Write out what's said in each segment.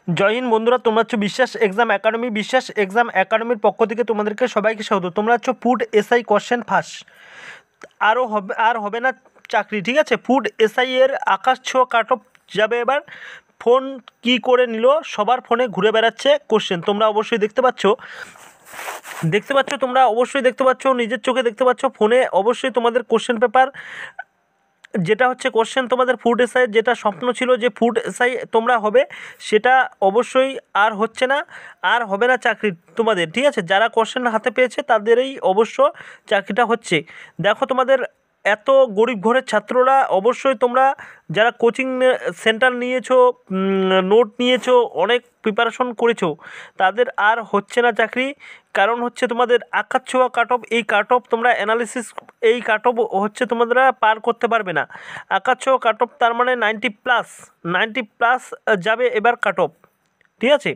জয় হিন্দ বন্ধুরা, তোমরা হচ্ছে বিশ্বাস এক্সাম একাডেমি। বিশ্বাস এক্সাম একাডেমির পক্ষ থেকে তোমাদেরকে সবাইকে স্বাগত। তোমরা হচ্ছে ফুড এসআই কোশ্চেন ফাঁস হবে না চাকরি, ঠিক আছে। ফুড এসআই এর আকাশ ছোঁয়া কাট অফ যাবে এবার। ফোন কি করে নিল, সবার ফোনে ঘুরে বেড়াচ্ছে কোশ্চেন। তোমরা অবশ্যই দেখতে পাচ্ছ, তোমরা অবশ্যই দেখতে পাচ্ছ, নিজের চোখে দেখতে পাচ্ছ। ফোনে অবশ্যই তোমাদের কোশ্চেন পেপার যেটা হচ্ছে কোশ্চেন তোমাদের ফুড এসআই, যেটা স্বপ্ন ছিল যে ফুড এসআই তোমরা হবে, সেটা অবশ্যই আর হচ্ছে না, আর হবে না চাকরি তোমাদের, ঠিক আছে। যারা কোশ্চেন হাতে পেয়েছে তাদেরই অবশ্য চাকরিটা হচ্ছে। দেখো তোমাদের এত গরিব ঘরের ছাত্ররা, অবশ্যই তোমরা যারা কোচিং সেন্টার নিয়েছো, নোট নিয়েছো, অনেক প্রিপারেশন করেছো, তাদের আর হচ্ছে না চাকরি। কারণ হচ্ছে তোমাদের আকাশ ছোঁয়া কাট অফ, এই কাট অফ তোমরা অ্যানালিসিস, এই কাট অফ হচ্ছে তোমরা পার করতে পারবে না। আকাশ ছোঁয়া কাট অফ তার মানে 90+ যাবে এবার কাট অফ, ঠিক আছে।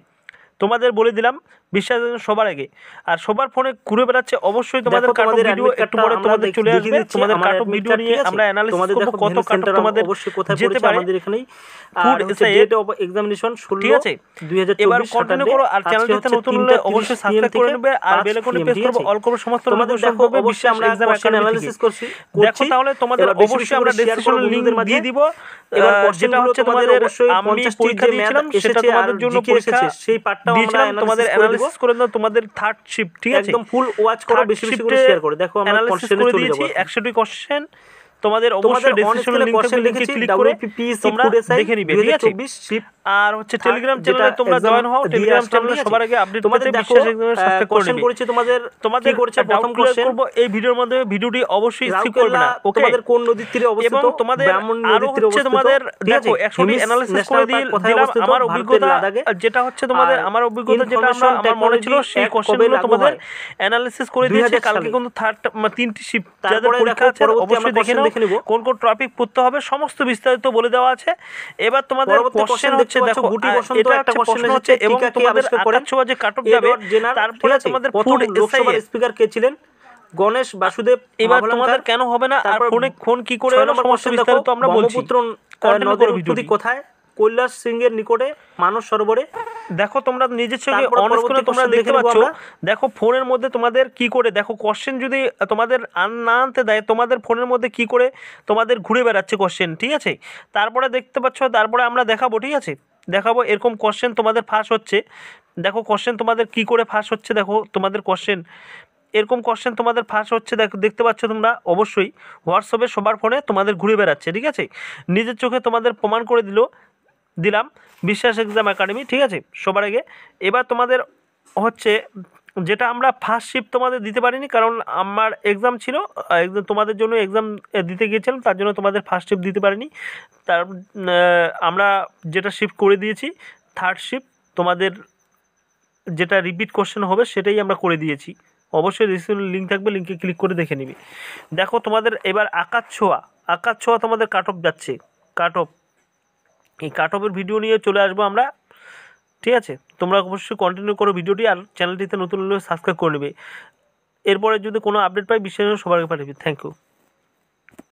তোমাদের বলে দিলাম বিশ্বাস সবার আগে, আর সবার ফোনে ঘুরে বেড়াচ্ছে। অবশ্যই তোমাদের কাট অফ ভিডিও একটু পরে তোমাদের চলে আসবে। তোমাদের কাট অফ ভিডিও নিয়ে আমরা অ্যানালিসিস করব, কত কাট অফ তোমাদের অবশ্যই কোথায় যেতে পারে আমাদের এখানেই। ফুড হচ্ছে ডেট অফ এক্সামিনেশন 16 ঠিক আছে। 2024 এবার কন্টিনিউ করো, আর চ্যানেলটিতে নতুন হলে অবশ্যই সাবস্ক্রাইব করে নেবে, আর বেল আইকনে প্রেস করবে, অল করবে সমস্ত নোটিফিকেশন পাবে। অবশ্যই আমরা কোশ্চেন অ্যানালিসিস করছি। দেখো তাহলে তোমাদের অবশ্যই আমরা ডেসক্রিপশনে লিংক দিয়ে দিব। এবার যেটা হচ্ছে তোমাদের আমি পরীক্ষা দিয়েছিলাম, সেটা তোমাদের জন্য পরীক্ষা সেই পার্টটাও আমরা তোমাদের অ্যানালিসিস করে দাও। তোমাদের থার্ড শিফট, ঠিক আছে, একদম ফুল ওয়াচ করো, বেশি বেশি করে শেয়ার করে দেখো। আমরা কোশ্চেনে চলে যাব। 100টি কোশ্চেন তোমাদের অবশ্যই ডেসক্রিপশনে লিংকে ক্লিক করে তোমরা দেখে নিবে, ঠিক আছে। আর হচ্ছে টেলিগ্রাম চ্যানেলে তোমরা জয়েন হও। টেলিগ্রাম চ্যানেলে সবার আগে আপডেট পেতে বিশ্বাস এক্সামের সাবস্ক্রাইব করে নেবে। করেছে তোমাদের কি করেছে প্রথম কোশ্চেন করব এই ভিডিওর মধ্যে, ভিডিওটি অবশ্যই স্কিপ করবে না, ওকে। তোমাদের কোন নদীর তীরে অবস্থিত, এবং তোমাদের আরো হচ্ছে তোমাদের দেখো 100টি অ্যানালিসিস করে দিলাম। আমার অভিজ্ঞতা যেটা হচ্ছে তোমাদের, আমার অভিজ্ঞতা যেটা আমার মনে ছিল, সেই কোশ্চেনগুলো তোমাদের অ্যানালিসিস করে দিয়েছে। কালকে কিন্তু তিনটি শিফট যাদের পরীক্ষা আছে অবশ্যই দেখে নাও, কোন কোন টপিক পড়তে হবে সমস্ত বিস্তারিত বলে দেওয়া আছে। এবার তোমাদের কোশ্চেন হচ্ছে দেখো এটা একটা কোশ্চেন হচ্ছে, এবং তোমাদের আকাশ ছোঁয়া যে কাট অফ যাবে, তারপরে তোমাদের ফুড এসআই স্পিকার কে ছিলেন, গণেশ বাসুদেব। এবার তোমাদের কেন হবে না, আর ফোন কি করে এলো, সমস্ত বিস্তারিত আমরা বলছি। নদের উৎপত্তি কোথায়, কৈলাস সিংহের নিকটে, মানস সরোবরে। দেখো তোমরা নিজের চোখে অন স্ক্রিনে তোমরা দেখতে পাচ্ছ। দেখো ফোনের মধ্যে তোমাদের কি করে, দেখো কোশ্চেন যদি তোমাদের না আনতে দেয়, তোমাদের ফোনের মধ্যে কি করে তোমাদের ঘুরে বেড়াচ্ছে কোশ্চেন, ঠিক আছে। তারপরে দেখতে পাচ্ছ, তারপরে আমরা দেখাবো, ঠিক আছে, দেখাবো এরকম কোশ্চেন তোমাদের ফাঁস হচ্ছে। দেখো কোশ্চেন তোমাদের কি করে ফাঁস হচ্ছে, দেখো তোমাদের কোশ্চেন এরকম কোশ্চেন তোমাদের ফাঁস হচ্ছে, দেখো দেখতে পাচ্ছ তোমরা। অবশ্যই হোয়াটসঅ্যাপে সবার ফোনে তোমাদের ঘুরে বেড়াচ্ছে, ঠিক আছে। নিজের চোখে তোমাদের প্রমাণ করে দিলাম বিশ্বাস এক্সাম একাডেমি, ঠিক আছে, সবার আগে। এবার তোমাদের হচ্ছে যেটা আমরা ফার্স্ট শিফট তোমাদের দিতে পারিনি, কারণ আমার এক্সাম ছিল, তোমাদের জন্য এক্সাম দিতে গিয়েছিলাম, তার জন্য তোমাদের ফার্স্ট শিফট দিতে পারিনি। তার আমরা যেটা শিফট করে দিয়েছি থার্ড শিফট, তোমাদের যেটা রিপিট কোশ্চেন হবে সেটাই আমরা করে দিয়েছি। অবশ্যই ডিসক্রিপশনে লিঙ্ক থাকবে, লিঙ্কে ক্লিক করে দেখে নিবি। দেখো তোমাদের এবার আকাশ ছোঁয়া তোমাদের কাট অফ যাচ্ছে, কাট অফ। এই কাট অফের ভিডিও নিয়ে চলে আসবো আমরা, ঠিক আছে। তোমরা অবশ্যই কন্টিনিউ করো ভিডিওটি, আর চ্যানেলটিতে নতুন হলে সাবস্ক্রাইব করে নেবে। এরপরে যদি কোনো আপডেট পাই বিশ্বাস সবার আগে পাঠাবে। Thank you.